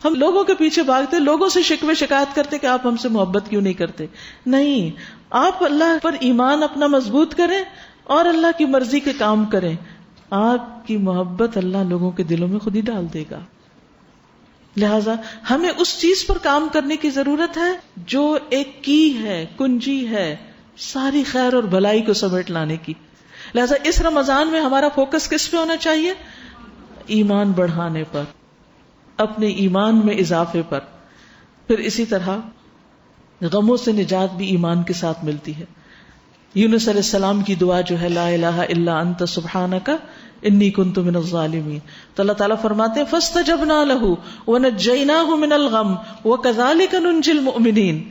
ہم لوگوں کے پیچھے بھاگتے، لوگوں سے شکوے شکایت کرتے کہ آپ ہم سے محبت کیوں نہیں کرتے. نہیں، آپ اللہ پر ایمان اپنا مضبوط کریں اور اللہ کی مرضی کے کام کریں، آپ کی محبت اللہ لوگوں کے دلوں میں خود ہی ڈال دے گا. لہذا ہمیں اس چیز پر کام کرنے کی ضرورت ہے جو ایک کی ہے، کنجی ہے ساری خیر اور بھلائی کو سمیٹ لانے کی. لہذا اس رمضان میں ہمارا فوکس کس پہ ہونا چاہیے؟ ایمان بڑھانے پر، اپنے ایمان میں اضافے پر. پھر اسی طرح غموں سے نجات بھی ایمان کے ساتھ ملتی ہے. یونس علیہ السلام کی دعا جو ہے لا الہ الا انت سبحانک انی کنت من الظالمین، تو اللہ تعالیٰ فرماتے ہیں فاستجبنا له ونجیناہ من الغم وکذالک ننجی المؤمنین،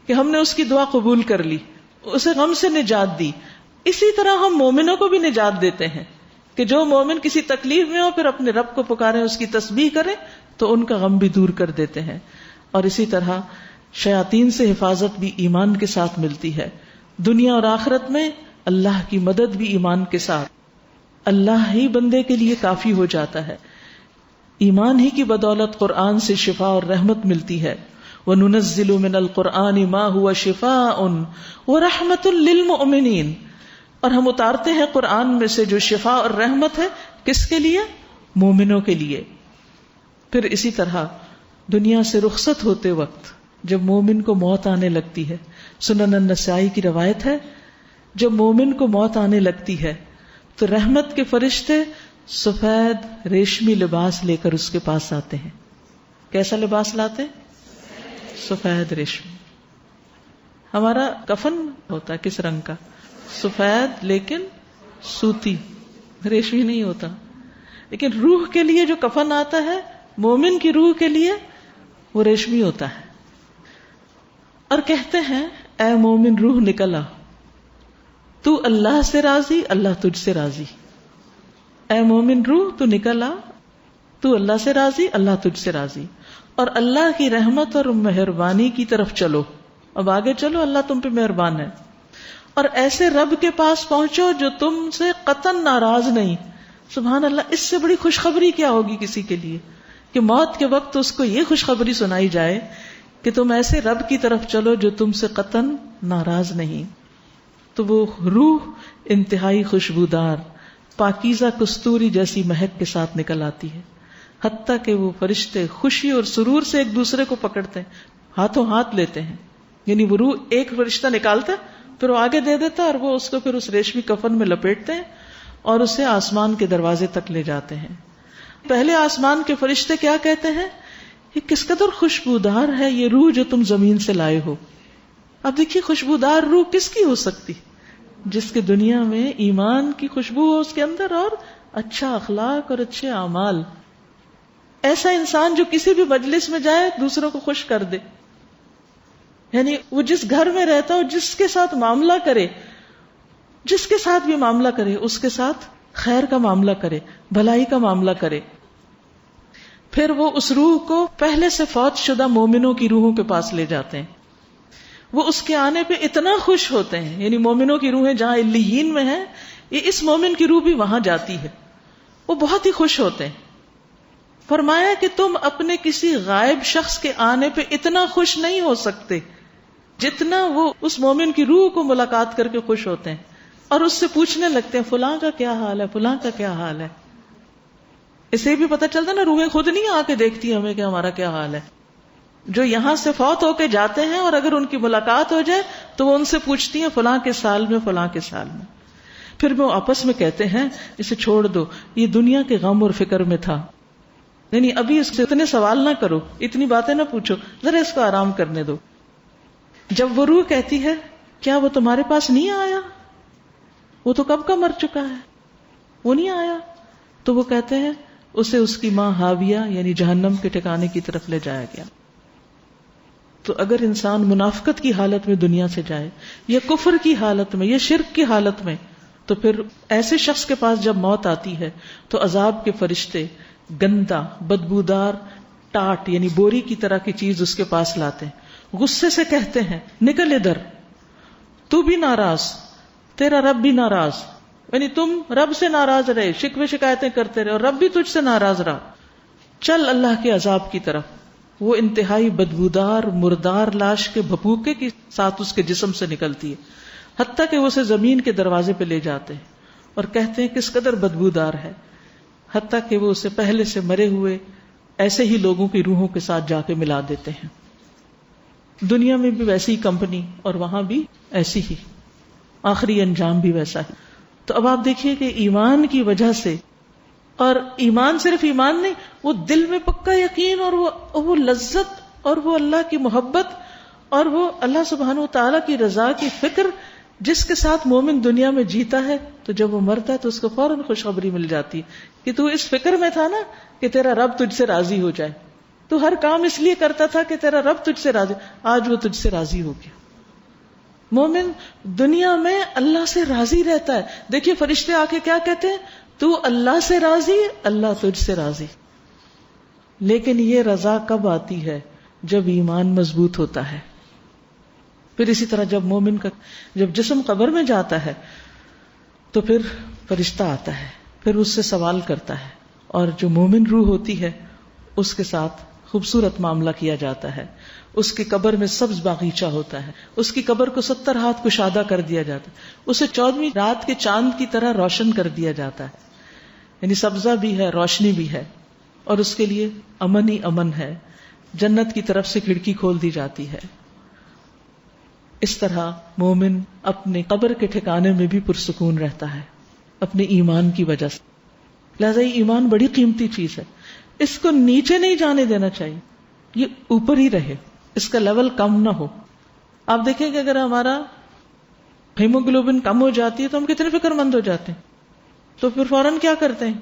کہ ہم نے اس کی دعا قبول کر لی، اسے غم سے نجات دی. اسی طرح ہم مومنوں کو بھی نجات دیتے ہیں کہ جو مومن کسی تکلیف میں ہو پھر اپنے رب کو پکاریں، اس کی تسبیح کریں تو ان کا غم بھی دور کر دیتے ہیں. اور اسی طرح شیاطین سے حفاظت بھی ایمان کے ساتھ ملتی ہے. دنیا اور آخرت میں اللہ کی مدد بھی ایمان کے ساتھ، اللہ ہی بندے کے لیے کافی ہو جاتا ہے. ایمان ہی کی بدولت قرآن سے شفا اور رحمت ملتی ہے. وَنُنَزِّلُ مِنَ الْقُرْآنِ مَا هُوَ شِفَاءٌ وَرَحْمَةٌ لِّلْمُؤْمِنِينَ، اور ہم اتارتے ہیں قرآن میں سے جو شفا اور رحمت ہے، کس کے لیے؟ مومنوں کے لیے. پھر اسی طرح دنیا سے رخصت ہوتے وقت جب مومن کو موت آنے لگتی ہے، سنن النسائی کی روایت ہے، جب مومن کو موت آنے لگتی ہے تو رحمت کے فرشتے سفید ریشمی لباس لے کر اس کے پاس آتے ہیں. کیسا لباس لاتے؟ سفید ریشمی. ہمارا کفن ہوتا ہے کس رنگ کا؟ سفید، لیکن سوتی، ریشمی نہیں ہوتا. لیکن روح کے لیے جو کفن آتا ہے، مومن کی روح کے لیے وہ ریشمی ہوتا ہے. اور کہتے ہیں اے مومن روح نکل آ، تو اللہ سے راضی، اللہ تجھ سے راضی. اے مومن روح تو نکل آ، تو اللہ سے راضی، اللہ تجھ سے راضی، اور اللہ کی رحمت اور مہربانی کی طرف چلو. اب آگے چلو، اللہ تم پہ مہربان ہے. اور ایسے رب کے پاس پہنچو جو تم سے قطعاً ناراض نہیں. سبحان اللہ، اس سے بڑی خوشخبری کیا ہوگی کسی کے لیے کہ موت کے وقت اس کو یہ خوشخبری سنائی جائے کہ تم ایسے رب کی طرف چلو جو تم سے قطعاً ناراض نہیں. تو وہ روح انتہائی خوشبودار، پاکیزہ کستوری جیسی مہک کے ساتھ نکل آتی ہے، حتیٰ کہ وہ فرشتے خوشی اور سرور سے ایک دوسرے کو پکڑتے ہیں، ہاتھوں ہاتھ لیتے ہیں. یعنی وہ روح ایک فرشتہ نکالتا ہے، پھر وہ آگے دے دیتا ہے، اور وہ اس کو پھر اس ریشمی کفن میں لپیٹتے ہیں اور اسے آسمان کے دروازے تک لے جاتے ہیں. پہلے آسمان کے فرشتے کیا کہتے ہیں؟ یہ کس قدر خوشبودار ہے یہ روح جو تم زمین سے لائے ہو. اب دیکھیے خوشبودار روح کس کی ہو سکتی؟ جس کے دنیا میں ایمان کی خوشبو ہو اس کے اندر، اور اچھا اخلاق اور اچھے اعمال. ایسا انسان جو کسی بھی مجلس میں جائے دوسروں کو خوش کر دے. یعنی وہ جس گھر میں رہتا ہو، جس کے ساتھ معاملہ کرے، جس کے ساتھ بھی معاملہ کرے، اس کے ساتھ خیر کا معاملہ کرے، بھلائی کا معاملہ کرے. پھر وہ اس روح کو پہلے سے فوت شدہ مومنوں کی روحوں کے پاس لے جاتے ہیں. وہ اس کے آنے پہ اتنا خوش ہوتے ہیں. یعنی مومنوں کی روحیں جہاں علیین میں ہیں، یہ اس مومن کی روح بھی وہاں جاتی ہے. وہ بہت ہی خوش ہوتے ہیں. فرمایا کہ تم اپنے کسی غائب شخص کے آنے پہ اتنا خوش نہیں ہو سکتے جتنا وہ اس مومن کی روح کو ملاقات کر کے خوش ہوتے ہیں، اور اس سے پوچھنے لگتے ہیں فلاں کا کیا حال ہے، فلاں کا کیا حال ہے. اسے بھی پتہ چلتا نا، روحیں خود نہیں آ کے دیکھتی ہمیں کہ ہمارا کیا حال ہے. جو یہاں سے فوت ہو کے جاتے ہیں اور اگر ان کی ملاقات ہو جائے تو وہ ان سے پوچھتی ہیں فلاں کے سال میں، فلاں کے سال میں. پھر وہ آپس میں کہتے ہیں اسے چھوڑ دو، یہ دنیا کے غم اور فکر میں تھا. یعنی ابھی اس سے اتنے سوال نہ کرو، اتنی باتیں نہ پوچھو، ذرا اس کو آرام کرنے دو. جب وہ روح کہتی ہے کیا وہ تمہارے پاس نہیں آیا، وہ تو کب کا مر چکا ہے، وہ نہیں آیا، تو وہ کہتے ہیں اسے اس کی ماں حاویہ یعنی جہنم کے ٹھکانے کی طرف لے جایا گیا. تو اگر انسان منافقت کی حالت میں دنیا سے جائے، یا کفر کی حالت میں، یا شرک کی حالت میں، تو پھر ایسے شخص کے پاس جب موت آتی ہے تو عذاب کے فرشتے گندا بدبودار ٹاٹ یعنی بوری کی طرح کی چیز اس کے پاس لاتے ہیں. غصے سے کہتے ہیں نکل ادھر، تو بھی ناراض، تیرا رب بھی ناراض. یعنی تم رب سے ناراض رہے، شکوے شکایتیں کرتے رہے، اور رب بھی تجھ سے ناراض رہا، چل اللہ کے عذاب کی طرف. وہ انتہائی بدبودار مردار لاش کے بھپوکے کے ساتھ اس کے جسم سے نکلتی ہے، حتیٰ کہ وہ اسے زمین کے دروازے پہ لے جاتے ہیں اور کہتے ہیں کس قدر بدبودار ہے، حتیٰ کہ وہ اسے پہلے سے مرے ہوئے ایسے ہی لوگوں کی روحوں کے ساتھ جا کے ملا دیتے ہیں. دنیا میں بھی ویسی کمپنی اور وہاں بھی ایسی ہی، آخری انجام بھی ویسا ہے. تو اب آپ دیکھیے کہ ایمان کی وجہ سے، اور ایمان صرف ایمان نہیں، وہ دل میں پکا یقین اور وہ لذت اور وہ اللہ کی محبت اور وہ اللہ سبحانہ و تعالیٰ کی رضا کی فکر جس کے ساتھ مومن دنیا میں جیتا ہے، تو جب وہ مرتا ہے تو اس کو فوراً خوشخبری مل جاتی ہے کہ تو اس فکر میں تھا نا کہ تیرا رب تجھ سے راضی ہو جائے، تو ہر کام اس لیے کرتا تھا کہ تیرا رب تجھ سے راضی، آج وہ تجھ سے راضی ہو گیا. مومن دنیا میں اللہ سے راضی رہتا ہے. دیکھیے فرشتے آ کے کیا کہتے ہیں، تو اللہ سے راضی، اللہ تجھ سے راضی. لیکن یہ رضا کب آتی ہے؟ جب ایمان مضبوط ہوتا ہے. پھر اسی طرح جب مومن کا جب جسم قبر میں جاتا ہے تو پھر فرشتہ آتا ہے، پھر اس سے سوال کرتا ہے، اور جو مومن روح ہوتی ہے اس کے ساتھ خوبصورت معاملہ کیا جاتا ہے. اس کی قبر میں سبز باغیچہ ہوتا ہے. اس کی قبر کو 70 ہاتھ کشادہ کر دیا جاتا ہے. اسے 14ویں رات کے چاند کی طرح روشن کر دیا جاتا ہے. یعنی سبزہ بھی ہے، روشنی بھی ہے، اور اس کے لیے امن ہی امن ہے. جنت کی طرف سے کھڑکی کھول دی جاتی ہے. اس طرح مومن اپنے قبر کے ٹھکانے میں بھی پرسکون رہتا ہے اپنے ایمان کی وجہ سے. لہذا یہ ایمان بڑی قیمتی چیز ہے. اس کو نیچے نہیں جانے دینا چاہیے، یہ اوپر ہی رہے، اس کا لیول کم نہ ہو. آپ دیکھیں کہ اگر ہمارا ہیموگلوبن کم ہو جاتی ہے تو ہم کتنے فکر مند ہو جاتے ہیں. تو پھر فوراً کیا کرتے ہیں؟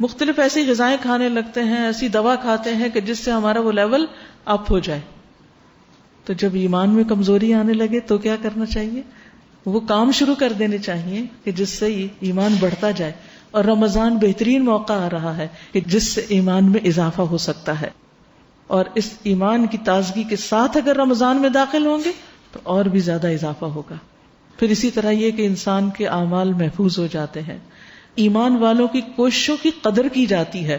مختلف ایسی غذائیں کھانے لگتے ہیں، ایسی دوا کھاتے ہیں کہ جس سے ہمارا وہ لیول اپ ہو جائے. تو جب ایمان میں کمزوری آنے لگے تو کیا کرنا چاہیے؟ وہ کام شروع کر دینے چاہیے کہ جس سے ایمان بڑھتا جائے. اور رمضان بہترین موقع آ رہا ہے کہ جس سے ایمان میں اضافہ ہو سکتا ہے. اور اس ایمان کی تازگی کے ساتھ اگر رمضان میں داخل ہوں گے تو اور بھی زیادہ اضافہ ہوگا. پھر اسی طرح یہ کہ انسان کے اعمال محفوظ ہو جاتے ہیں. ایمان والوں کی کوششوں کی قدر کی جاتی ہے.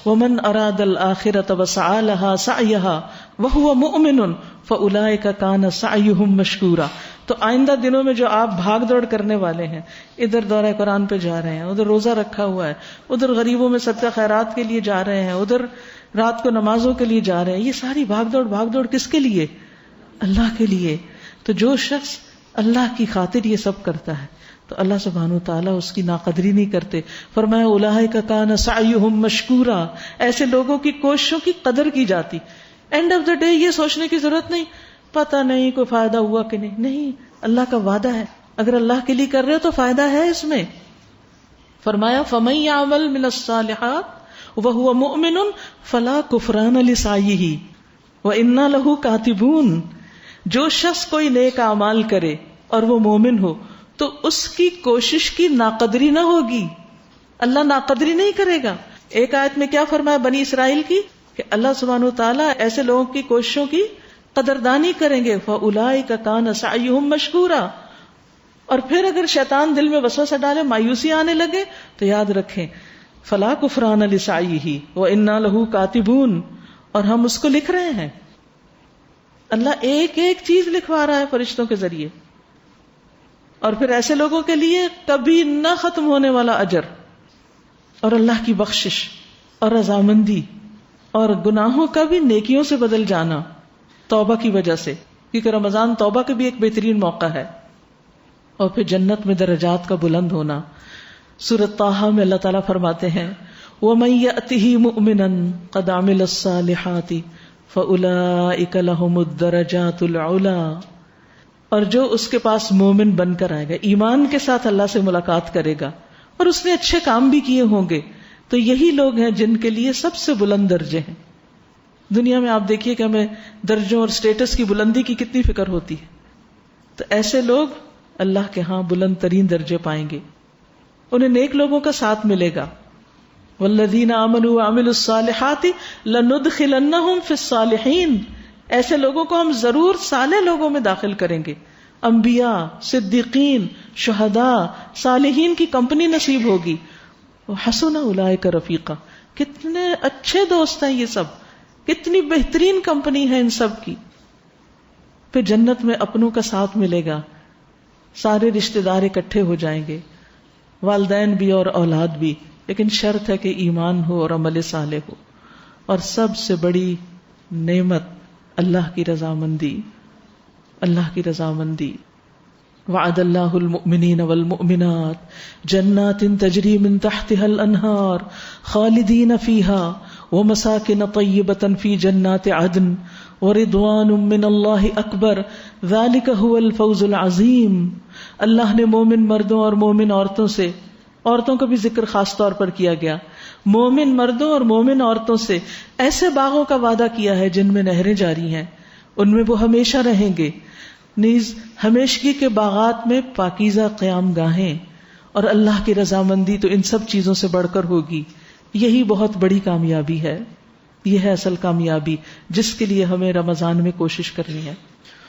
وَمَنْ أَرَادَ الْآخِرَةَ وَسَعَى لَهَا سَعْيَهَا وَهُوَ مُؤْمِنٌ فَأُولَئِكَ كَانَ سَعْيُهُمْ مَشْكُورًا. تو آئندہ دنوں میں جو آپ بھاگ دوڑ کرنے والے ہیں، ادھر دورہ قرآن پہ جا رہے ہیں، ادھر روزہ رکھا ہوا ہے، ادھر غریبوں میں صدقہ خیرات کے لیے جا رہے ہیں، ادھر رات کو نمازوں کے لیے جا رہے ہیں، یہ ساری بھاگ دوڑ کس کے لیے؟ اللہ کے لیے. تو جو شخص اللہ کی خاطر یہ سب کرتا ہے تو اللہ سبحانہ وتعالیٰ اس کی ناقدری نہیں کرتے. فرمایا اولئک کان سعیہم مشکورا، ایسے لوگوں کی کوششوں کی قدر کی جاتی. اینڈ آف دا ڈے یہ سوچنے کی ضرورت نہیں پتہ نہیں کوئی فائدہ ہوا کہ نہیں. اللہ کا وعدہ ہے، اگر اللہ کے لیے کر رہے ہو تو فائدہ ہے اس میں. فرمایا فمن یعمل من الصالحات وهو مؤمن فلا کفران لسعیہ وإنا لہ کاتبون. جو شخص کوئی نیک اعمال کرے اور وہ مومن ہو تو اس کی کوشش کی ناقدری نہ ہوگی. اللہ ناقدری نہیں کرے گا. ایک آیت میں کیا فرمایا بنی اسرائیل کی کہ اللہ سبحانہ وتعالیٰ ایسے لوگوں کی کوششوں کی قدردانی کریں گے. فَأُولَئِكَ كَانَ سَعْيُهُمْ مَشْكُورًا. اور پھر اگر شیطان دل میں وسوسہ ڈالے، مایوسی آنے لگے، تو یاد رکھیں فَلَا كُفْرَانَ لِسَعْيِهِ وَإِنَّا لَهُ كَاتِبُونَ. اور ہم اس کو لکھ رہے ہیں. اللہ ایک ایک چیز لکھوا رہا ہے فرشتوں کے ذریعے. اور پھر ایسے لوگوں کے لیے کبھی نہ ختم ہونے والا اجر اور اللہ کی بخشش اور رضامندی اور گناہوں کا بھی نیکیوں سے بدل جانا توبہ کی وجہ سے، کیونکہ رمضان توبہ کا بھی ایک بہترین موقع ہے. اور پھر جنت میں درجات کا بلند ہونا. سورۃ طٰہٰ میں اللہ تعالیٰ فرماتے ہیں وَمَن يَأْتِهِ مُؤْمِنًا قَدْ عَمِلَ الصَّالِحَاتِ فَأُولَئِكَ لَهُمُ الدَّرَجَاتُ الْعُلَىٰ. اور جو اس کے پاس مومن بن کر آئے گا، ایمان کے ساتھ اللہ سے ملاقات کرے گا اور اس نے اچھے کام بھی کیے ہوں گے، تو یہی لوگ ہیں جن کے لیے سب سے بلند درجے ہیں. دنیا میں آپ دیکھیے کہ ہمیں درجوں اور سٹیٹس کی بلندی کی کتنی فکر ہوتی ہے. تو ایسے لوگ اللہ کے ہاں بلند ترین درجے پائیں گے. انہیں نیک لوگوں کا ساتھ ملے گا. والذین آمنوا وعملوا الصالحات لندخلنہم فی الصالحین. ایسے لوگوں کو ہم ضرور صالح لوگوں میں داخل کریں گے. انبیاء، صدیقین، شہداء، صالحین کی کمپنی نصیب ہوگی. وحسن اولئک رفیقا. کتنے اچھے دوست ہیں یہ سب، کتنی بہترین کمپنی ہے ان سب کی. پھر جنت میں اپنوں کا ساتھ ملے گا، سارے رشتہ دار اکٹھے ہو جائیں گے، والدین بھی اور اولاد بھی، لیکن شرط ہے کہ ایمان ہو اور عمل صالح ہو. اور سب سے بڑی نعمت اللہ کی رضامندی، اللہ کی رضامندی. وعد اللہ المؤمنین والمؤمنات جنات تجری من تحتها الانہار خالدین فیہا ومساکن طیبۃ فی جنات عدن ورضوان من اللہ اکبر ذلک هو الفوز العظیم. اللہ نے مومن مردوں اور مومن عورتوں سے، عورتوں کا بھی ذکر خاص طور پر کیا گیا، مومن مردوں اور مومن عورتوں سے ایسے باغوں کا وعدہ کیا ہے جن میں نہریں جاری ہیں، ان میں وہ ہمیشہ رہیں گے. نیز ہمیشگی کے باغات میں پاکیزہ قیام گاہیں، اور اللہ کی رضامندی تو ان سب چیزوں سے بڑھ کر ہوگی. یہی بہت بڑی کامیابی ہے. یہ ہے اصل کامیابی جس کے لیے ہمیں رمضان میں کوشش کرنی ہے.